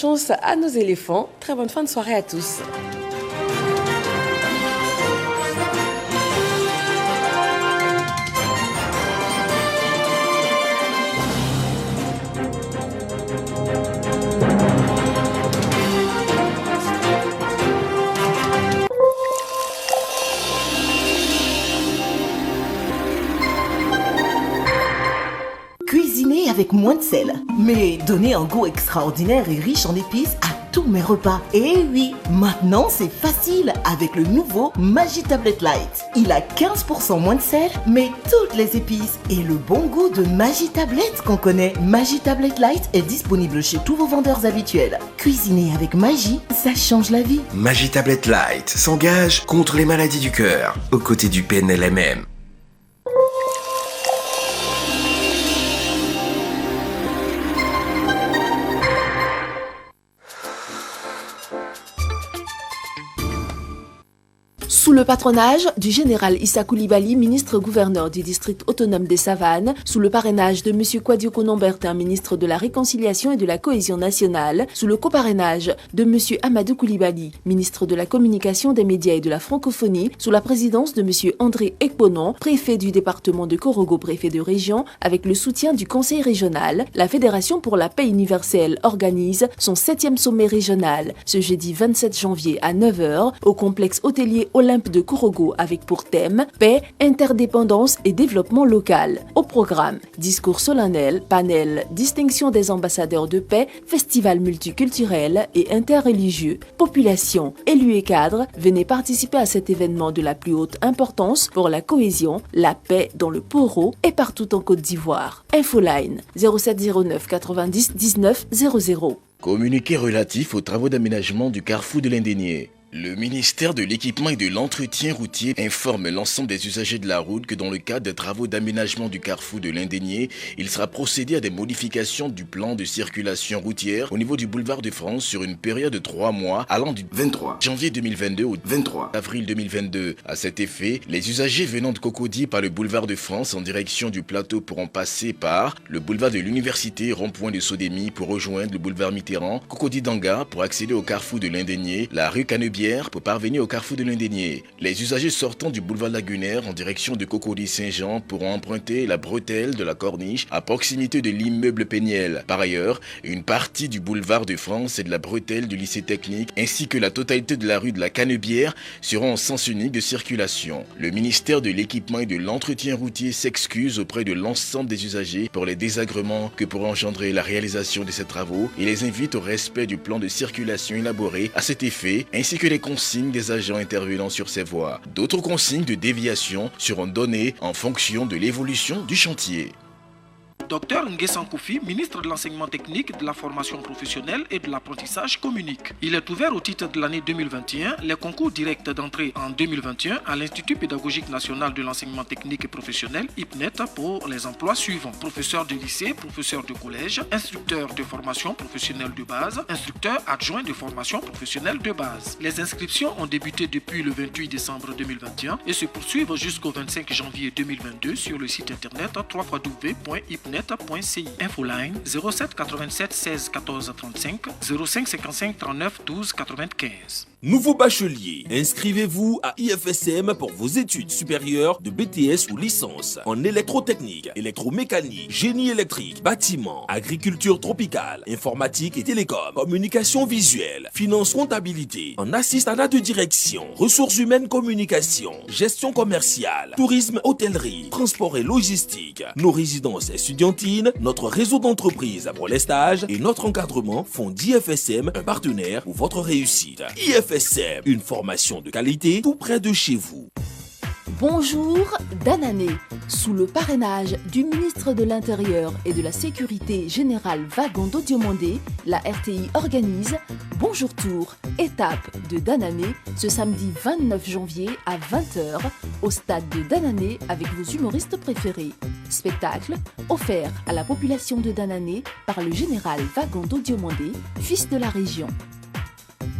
Chance à nos éléphants. Très bonne fin de soirée à tous. Cuisiner avec moins de sel, mais donner un goût extraordinaire et riche en épices à tous mes repas. Et oui, maintenant c'est facile avec le nouveau Maggi Tablet Light. Il a 15% moins de sel, mais toutes les épices et le bon goût de Maggi Tablet qu'on connaît. Maggi Tablet Light est disponible chez tous vos vendeurs habituels. Cuisiner avec Maggi, ça change la vie. Maggi Tablet Light s'engage contre les maladies du cœur, aux côtés du PNLMM. Sous le patronage du général Issa Coulibaly, ministre-gouverneur du district autonome des Savanes, sous le parrainage de M. Kouadio Nombertin, ministre de la Réconciliation et de la Cohésion nationale, sous le coparrainage de M. Amadou Coulibaly, ministre de la Communication, des médias et de la francophonie, sous la présidence de M. André Ekponon, préfet du département de Korogo, préfet de région, avec le soutien du conseil régional, la Fédération pour la paix universelle organise son 7e sommet régional, ce jeudi 27 janvier à 9h, au complexe hôtelier Olympe de Korogo avec pour thème paix, interdépendance et développement local. Au programme, discours solennel, panel, distinction des ambassadeurs de paix, festival multiculturel et interreligieux. Population, élus et cadres, venez participer à cet événement de la plus haute importance pour la cohésion, la paix dans le Poro et partout en Côte d'Ivoire. Infoline 0709 90 19 00. Communiqué relatif aux travaux d'aménagement du carrefour de l'Indénié. Le ministère de l'Équipement et de l'Entretien routier informe l'ensemble des usagers de la route que dans le cadre des travaux d'aménagement du carrefour de l'Indénié, il sera procédé à des modifications du plan de circulation routière au niveau du boulevard de France sur une période de 3 mois allant du 23 janvier 2022 au 23 avril 2022. À cet effet, les usagers venant de Cocody par le boulevard de France en direction du plateau pourront passer par le boulevard de l'Université, rond-point de Sodemi pour rejoindre le boulevard Mitterrand, Cocody-Danga pour accéder au carrefour de l'Indénié, la rue Canebière pour parvenir au carrefour de l'Indénié. Les usagers sortant du boulevard Lagunaire en direction de Cocody-Saint-Jean pourront emprunter la bretelle de la Corniche à proximité de l'immeuble Péniel. Par ailleurs, une partie du boulevard de France et de la bretelle du lycée technique ainsi que la totalité de la rue de la Canebière seront en sens unique de circulation. Le ministère de l'Équipement et de l'Entretien routier s'excuse auprès de l'ensemble des usagers pour les désagréments que pourrait engendrer la réalisation de ces travaux et les invite au respect du plan de circulation élaboré à cet effet ainsi que les consignes des agents intervenant sur ces voies. D'autres consignes de déviation seront données en fonction de l'évolution du chantier. Dr Nguessan Koufi, ministre de l'Enseignement technique, de la formation professionnelle et de l'apprentissage communique. Il est ouvert au titre de l'année 2021 les concours directs d'entrée en 2021 à l'Institut pédagogique national de l'enseignement technique et professionnel, IPNET, pour les emplois suivants. Professeur de lycée, professeur de collège, instructeur de formation professionnelle de base, instructeur adjoint de formation professionnelle de base. Les inscriptions ont débuté depuis le 28 décembre 2021 et se poursuivent jusqu'au 25 janvier 2022 sur le site internet www.ipnet.ci. Infoline 07 87 16 14 35 05 55 39 12 95. Nouveau bachelier, inscrivez-vous à IFSM pour vos études supérieures de BTS ou licence en électrotechnique, électromécanique, génie électrique, bâtiment, agriculture tropicale, informatique et télécom, communication visuelle, finance comptabilité, en assistanat de direction, ressources humaines communication, gestion commerciale, tourisme hôtellerie, transport et logistique. Nos résidences étudiantines, notre réseau d'entreprises pour les stages et notre encadrement font d'IFSM un partenaire pour votre réussite. IFSM, une formation de qualité tout près de chez vous. Bonjour Danané. Sous le parrainage du ministre de l'Intérieur et de la Sécurité générale Vagondo Diomandé, la RTI organise Bonjour Tour, étape de Danané, ce samedi 29 janvier à 20h au stade de Danané avec vos humoristes préférés. Spectacle offert à la population de Danané par le général Vagondo Diomandé, fils de la région.